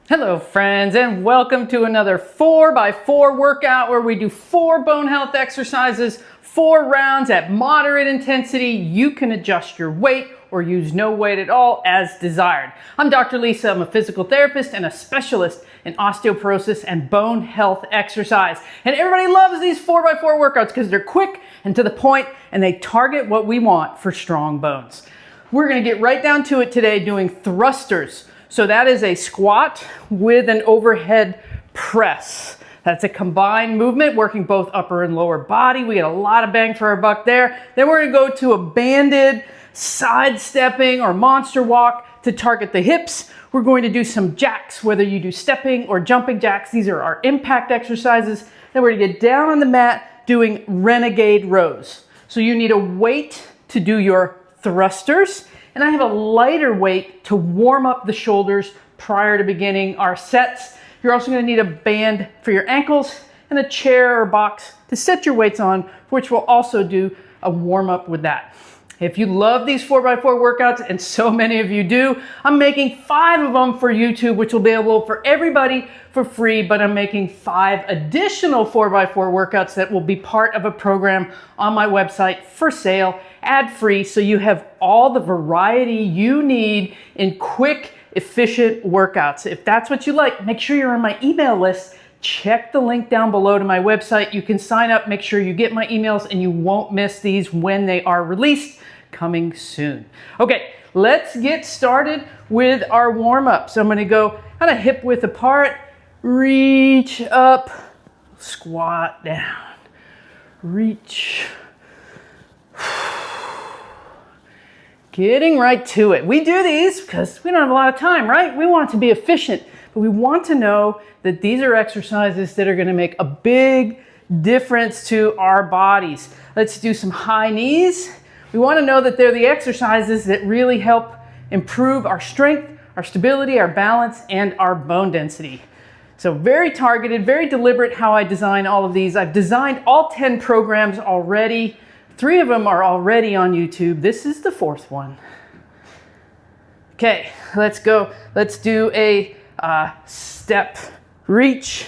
Hello friends, and welcome to another 4x4 workout where we do 4 bone health exercises, 4 rounds at moderate intensity. You can adjust your weight or use no weight at all as desired. I'm Dr. Lisa. I'm a physical therapist and a specialist in osteoporosis and bone health exercise. And everybody loves these 4x4 workouts because they're quick and to the point and they target what we want for strong bones. We're going to get right down to it today doing thrusters. So that is a squat with an overhead press. That's a combined movement working both upper and lower body. We get a lot of bang for our buck there. Then we're going to go to a banded sidestepping or monster walk to target the hips. We're going to do some jacks, whether you do stepping or jumping jacks. These are our impact exercises. Then we're going to get down on the mat doing renegade rows. So you need a weight to do your thrusters. And I have a lighter weight to warm up the shoulders prior to beginning our sets. You're also going to need a band for your ankles and a chair or box to set your weights on, which will also do a warm up with that. If you love these 4x4 workouts, and so many of you do, I'm making 5 of them for YouTube, which will be available for everybody for free, but I'm making 5 additional 4x4 workouts that will be part of a program on my website for sale, ad-free, so you have all the variety you need in quick, efficient workouts. If that's what you like, make sure you're on my email list. Check the link down below to my website. You can sign up, make sure you get my emails, and you won't miss these when they are released, coming soon. Okay, let's get started with our warm-up. So I'm gonna go kind of hip width apart, reach up, squat down, reach. Getting right to it. We do these because we don't have a lot of time, right? We want to be efficient, but we want to know that these are exercises that are going to make a big difference to our bodies. Let's do some high knees. We want to know that they're the exercises that really help improve our strength, our stability, our balance, and our bone density. So very targeted, very deliberate how I design all of these. I've designed all 10 programs already. 3 of them are already on YouTube. This is the 4th one. Okay, let's go. Let's do a step, reach,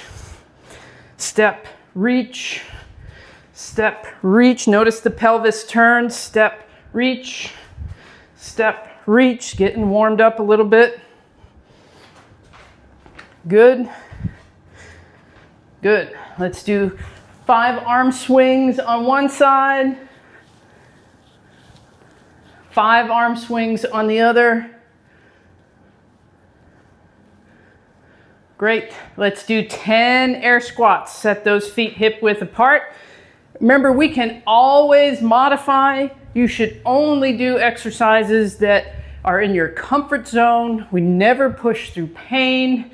step, reach, step, reach. Notice the pelvis turn, step, reach, getting warmed up a little bit. Good. Good. Let's do 5 arm swings on one side, 5 arm swings on the other. Great. Let's do 10 air squats. Set those feet hip width apart. Remember, we can always modify. You should only do exercises that are in your comfort zone. We never push through pain.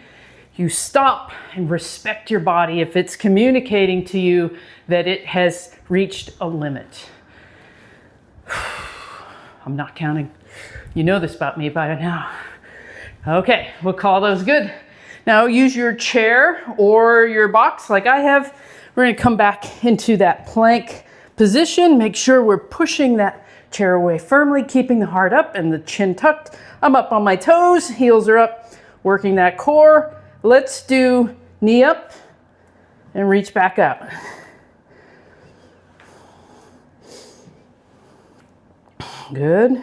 You stop and respect your body if it's communicating to you that it has reached a limit. I'm not counting. You know this about me by now. Okay, we'll call those good. Now use your chair or your box like I have. We're going to come back into that plank position. Make sure we're pushing that chair away firmly, keeping the heart up and the chin tucked. I'm up on my toes, heels are up, working that core. Let's do knee up and reach back up. Good.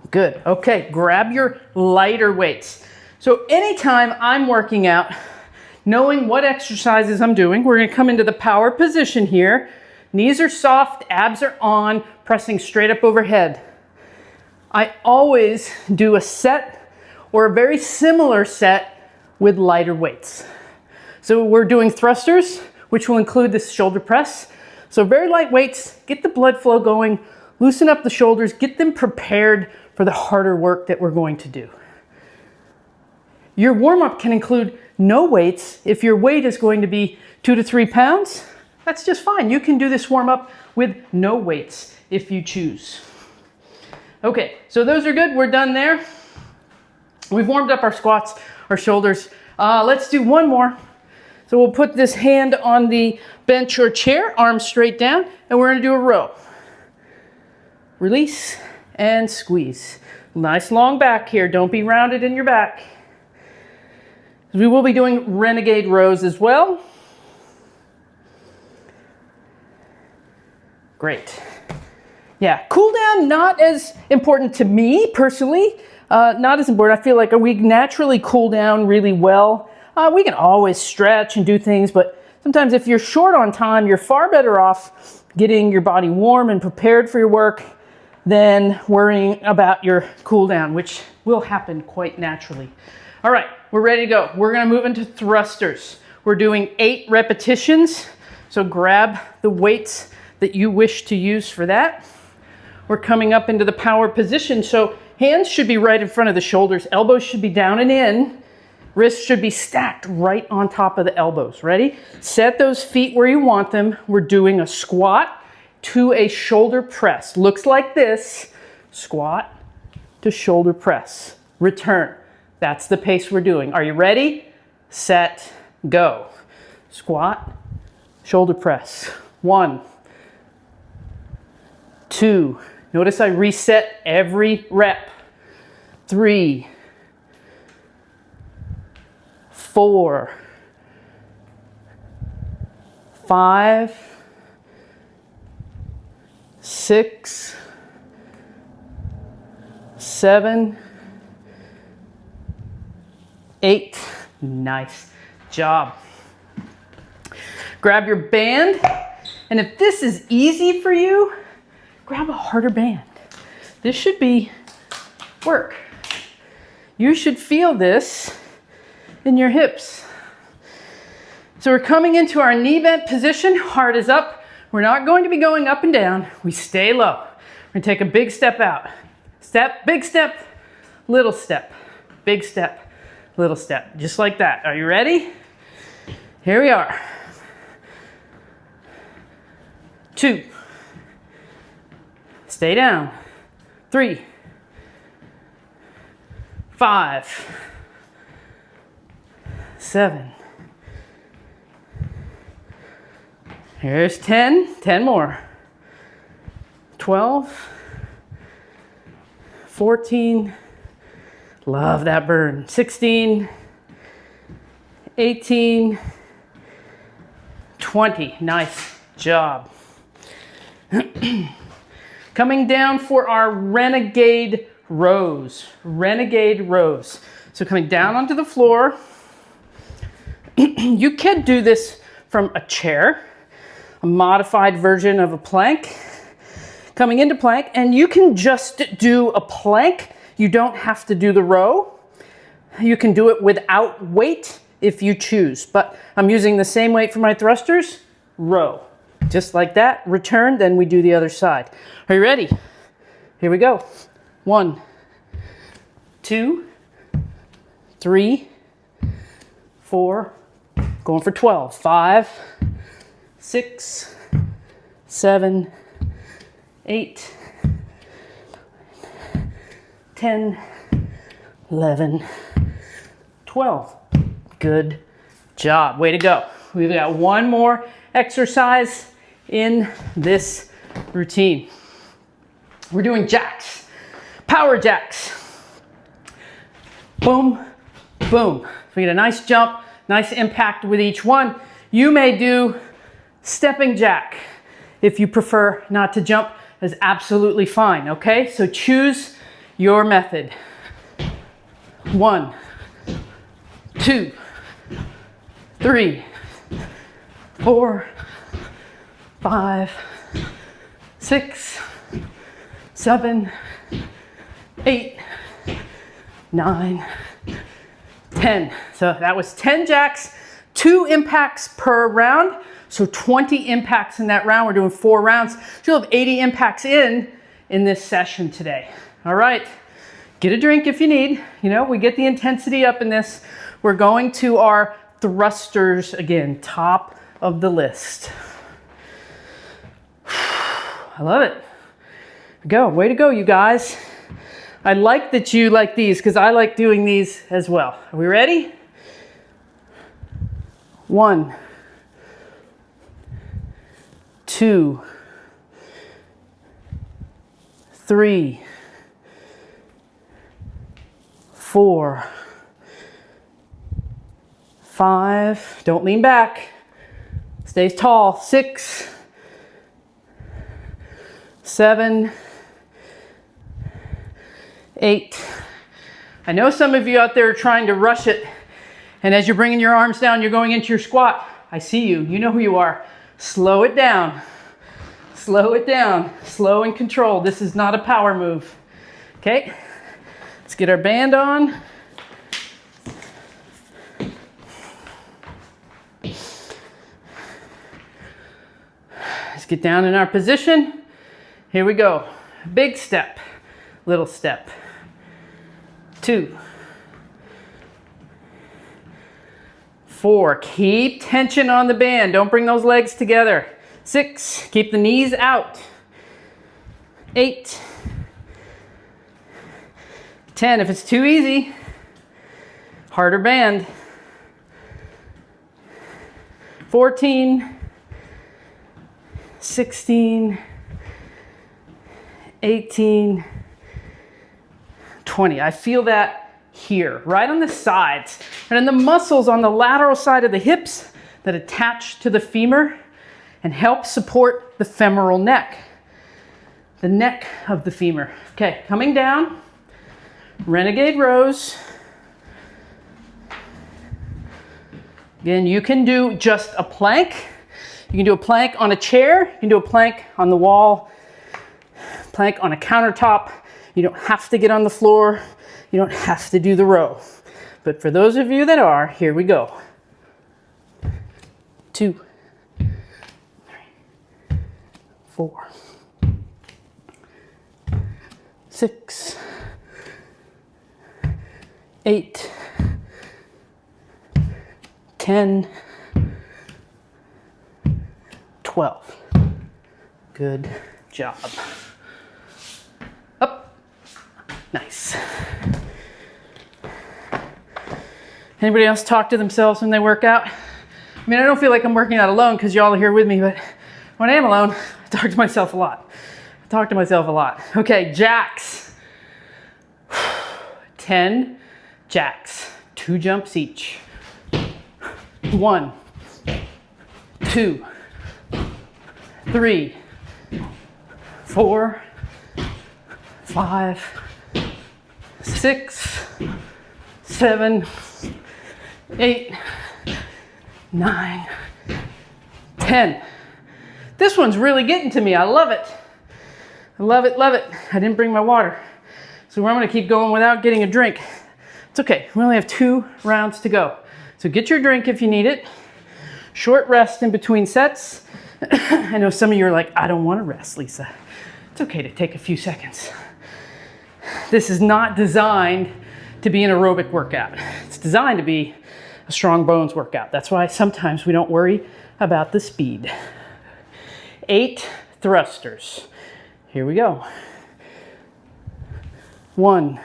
Good. Okay, grab your lighter weights. So anytime I'm working out, knowing what exercises I'm doing, we're going to come into the power position here. Knees are soft, abs are on, pressing straight up overhead. I always do a set or a very similar set with lighter weights. So we're doing thrusters, which will include this shoulder press. So very light weights, get the blood flow going, loosen up the shoulders, get them prepared for the harder work that we're going to do. Your warm-up can include no weights. If your weight is going to be 2 to 3 pounds, that's just fine. You can do this warm-up with no weights if you choose. Okay, so those are good. We're done there. We've warmed up our squats, our shoulders. Let's do one more. So we'll put this hand on the bench or chair, arms straight down, and we're going to do a row. Release and squeeze. Nice long back here. Don't be rounded in your back. We will be doing renegade rows as well. Great. Yeah, cool down, not as important to me personally. Not as important. I feel like we naturally cool down really well. We can always stretch and do things, but sometimes if you're short on time, you're far better off getting your body warm and prepared for your work than worrying about your cool down, which will happen quite naturally. All right, we're ready to go. We're gonna move into thrusters. We're doing 8 repetitions, so grab the weights that you wish to use for that. We're coming up into the power position, so hands should be right in front of the shoulders, elbows should be down and in, wrists should be stacked right on top of the elbows. Ready? Set those feet where you want them. We're doing a squat to a shoulder press. Looks like this, squat to shoulder press. Return. That's the pace we're doing. Are you ready? Set, go. Squat, shoulder press. 1, 2. Notice I reset every rep. 3, 4, 5, 6, 7, 8. Nice job. Grab your band, and if this is easy for you, grab a harder band. This should be work. You should feel this in your hips. So we're coming into our knee bent position, heart is up. We're not going to be going up and down. We stay low. We're gonna take a big step out. Step, big step, little step, big step, little step, just like that. Are you ready? Here we are. 2. Stay down. 3, 5, 7. Here's 10. 10 more. 12, 14. Love that burn. 16, 18, 20. Nice job. Coming down for our renegade rows. Renegade rows. So coming down onto the floor. You can do this from a chair, a modified version of a plank. Coming into plank, and you can just do a plank. You don't have to do the row. You can do it without weight if you choose, but I'm using the same weight for my thrusters. Row. Just like that, return, then we do the other side. Are you ready? Here we go. 1, 2, 3, 4, going for 12. 5, 6, 7, 8, 10, 11, 12. Good job. Way to go. We've got one more exercise in this routine. We're doing jacks, power jacks. Boom, boom. So we get a nice jump, nice impact with each one. You may do stepping jack. If you prefer not to jump, that's absolutely fine, okay? So choose your method. 1, 2, 3, 4, 5, 6, 7, 8, 9, 10. So that was 10 jacks, 2 impacts per round. So 20 impacts in that round. We're doing 4 rounds. So you'll have 80 impacts in this session today. All right, get a drink if you need. You know, we get the intensity up in this. We're going to our thrusters again, top of the list. I love it. Go, way to go, you guys. I like that you like these because I like doing these as well. Are we ready? 1, 2, 3, 4, 5, don't lean back, stay tall, 6, 7, 8. I know some of you out there are trying to rush it, and as you're bringing your arms down, you're going into your squat. I see you. You know who you are. Slow it down. Slow it down. Slow and controlled. This is not a power move. Okay? Let's get our band on. Let's get down in our position. Here we go. Big step, little step. 2, 4, keep tension on the band. Don't bring those legs together. 6, keep the knees out. 8, 10, if it's too easy, harder band. 14, 16, 18, 20. I feel that here, right on the sides, and in the muscles on the lateral side of the hips that attach to the femur and help support the femoral neck, the neck of the femur. Okay, coming down, renegade rows. Again, you can do just a plank. You can do a plank on a chair. You can do a plank on the wall, plank on a countertop. You don't have to get on the floor. You don't have to do the row. But for those of you that are, here we go. 2, 3, 4, 6, 8, 10, 12. Good job. Up. Nice. Anybody else talk to themselves when they work out? I mean, I don't feel like I'm working out alone because y'all are here with me, but when I am alone, I talk to myself a lot. Okay, jacks. 10 jacks, 2 jumps each. 1, 2, 3, 4, 5, 6, 7, 8, 9, 10. This one's really getting to me. I love it. I love it, love it. I didn't bring my water, so I'm gonna keep going without getting a drink. It's okay, we only have 2 rounds to go. So get your drink if you need it. Short rest in between sets. I know some of you are like, I don't want to rest, Lisa. It's okay to take a few seconds. This is not designed to be an aerobic workout. It's designed to be a strong bones workout. That's why sometimes we don't worry about the speed. 8 thrusters. Here we go. 1,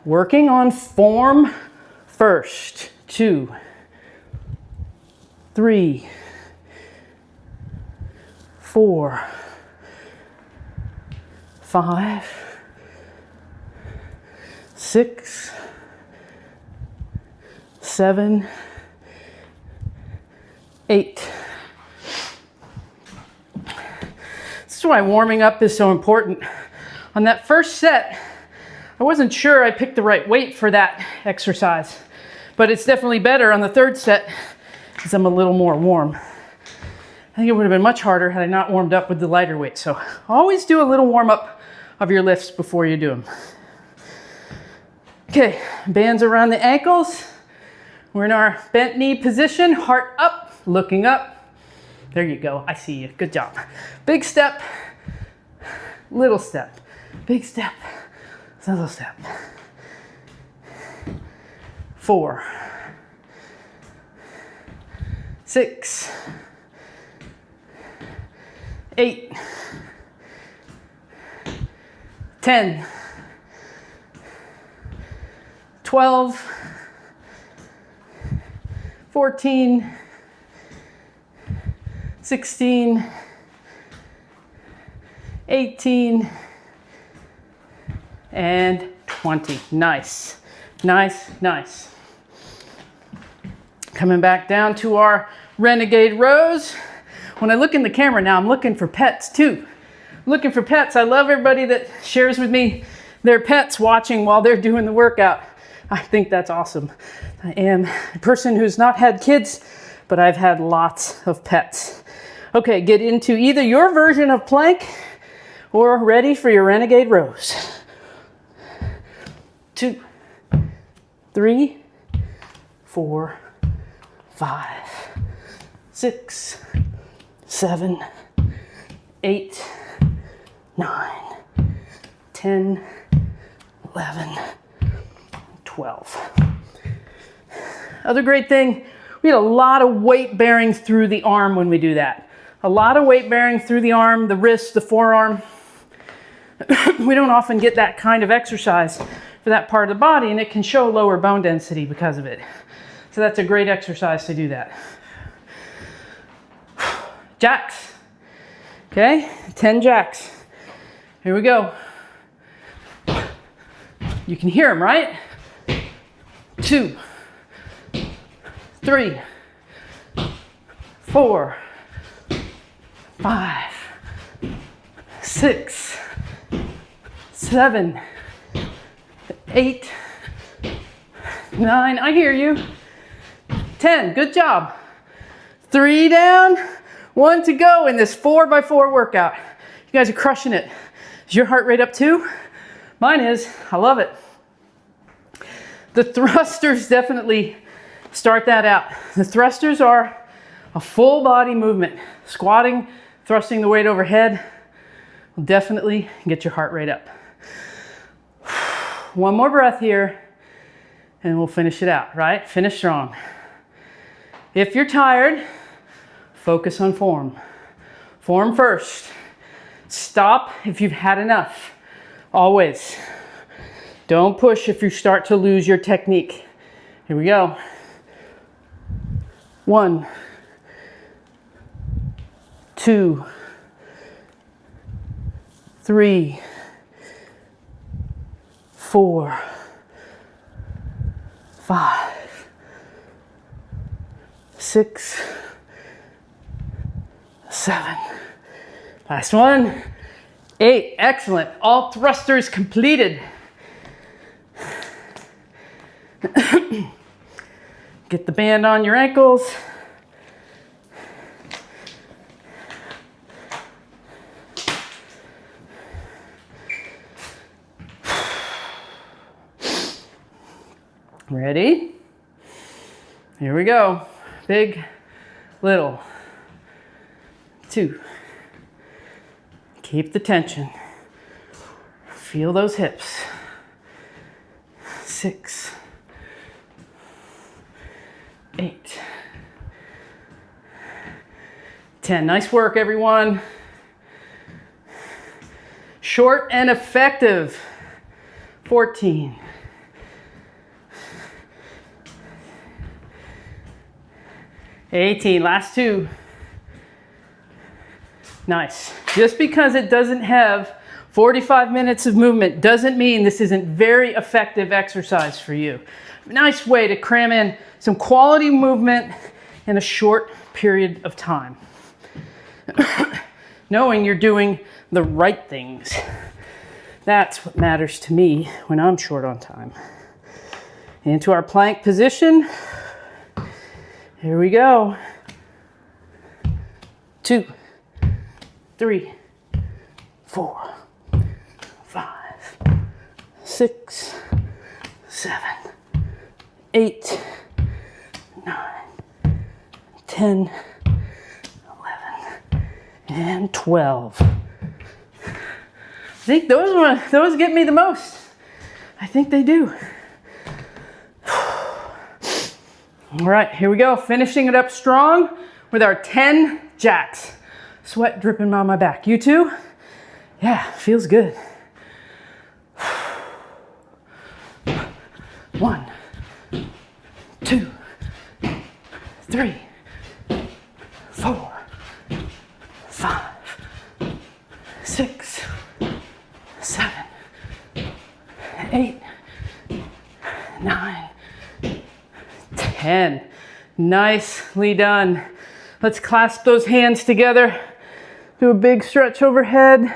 working on form first. 2, 3, 4, 5, 6, 7, 8. This is why warming up is so important. On that first set, I wasn't sure I picked the right weight for that exercise, but it's definitely better on the third set because I'm a little more warm. I think it would have been much harder had I not warmed up with the lighter weight. So always do a little warm up of your lifts before you do them. Okay, bands around the ankles. We're in our bent knee position, heart up, looking up. There you go, I see you, good job. Big step, little step, big step, little step. 4, 6, 8, 10, 12, 14, 16, 18, and 20. Nice. Nice, nice. Coming back down to our renegade rows. When I look in the camera now, I'm looking for pets too. I'm looking for pets. I love everybody that shares with me their pets watching while they're doing the workout. I think that's awesome. I am a person who's not had kids, but I've had lots of pets. Okay, get into either your version of plank or ready for your renegade rows. 2, 3, 4, 5, 6, 7, 8, 9, 10, 11, 12. Other great thing, we get a lot of weight bearing through the arm when we do that. A lot of weight bearing through the arm, the wrist, the forearm. We don't often get that kind of exercise for that part of the body, and it can show lower bone density because of it. So that's a great exercise to do that. Jacks. Okay, 10 jacks. Here we go. You can hear them, right? 2, 3, 4, 5, 6, 7, 8, 9, I hear you. 10, good job. 3 down, 1 to go in this 4x4 workout. You guys are crushing it. Is your heart rate up too? Mine is. I love it. The thrusters definitely start that out. The thrusters are a full body movement. Squatting, thrusting the weight overhead will definitely get your heart rate up. One more breath here and we'll finish it out, right? Finish strong. If you're tired, focus on form. Form first. Stop if you've had enough. Always. Don't push if you start to lose your technique. Here we go. 1, 2, 3, 4, 5, 6, 7. Last one. 8. Excellent. All thrusters completed. Get the band on your ankles. Ready? Here we go. Big, little. 2. Keep the tension. Feel those hips. 6, 8, 10. Nice work, everyone. Short and effective. 14. 18. Last 2. Nice. Just because it doesn't have 45 minutes of movement doesn't mean this isn't very effective exercise for you. Nice way to cram in some quality movement in a short period of time. Knowing you're doing the right things. That's what matters to me when I'm short on time. Into our plank position. Here we go. 2, 3, 4, 5, 6, 7, 8, 9, 10, 11, and 12. I think those get me the most. I think they do. All right, here we go. Finishing it up strong with our 10 jacks. Sweat dripping on my back. You too? Yeah, feels good. 1, 2, 3, 4, 5, 6, 7, 8, 9, 10. Nicely done. Let's clasp those hands together. Do a big stretch overhead.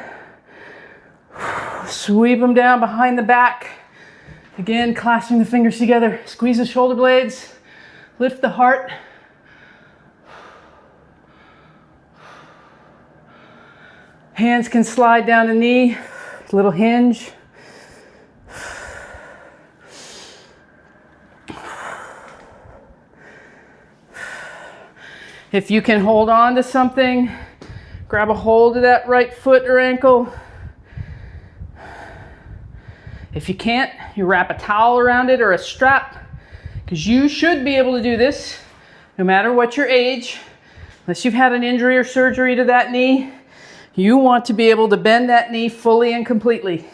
Sweep them down behind the back. Again, clasping the fingers together. Squeeze the shoulder blades. Lift the heart. Hands can slide down the knee. Little hinge. If you can hold on to something, grab a hold of that right foot or ankle. If you can't, you wrap a towel around it or a strap, because you should be able to do this no matter what your age. Unless you've had an injury or surgery to that knee, you want to be able to bend that knee fully and completely.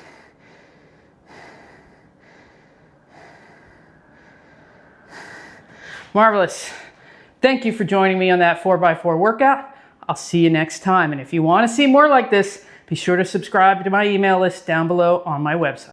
Marvelous. Thank you for joining me on that 4x4 workout. I'll see you next time. And if you want to see more like this, be sure to subscribe to my email list down below on my website.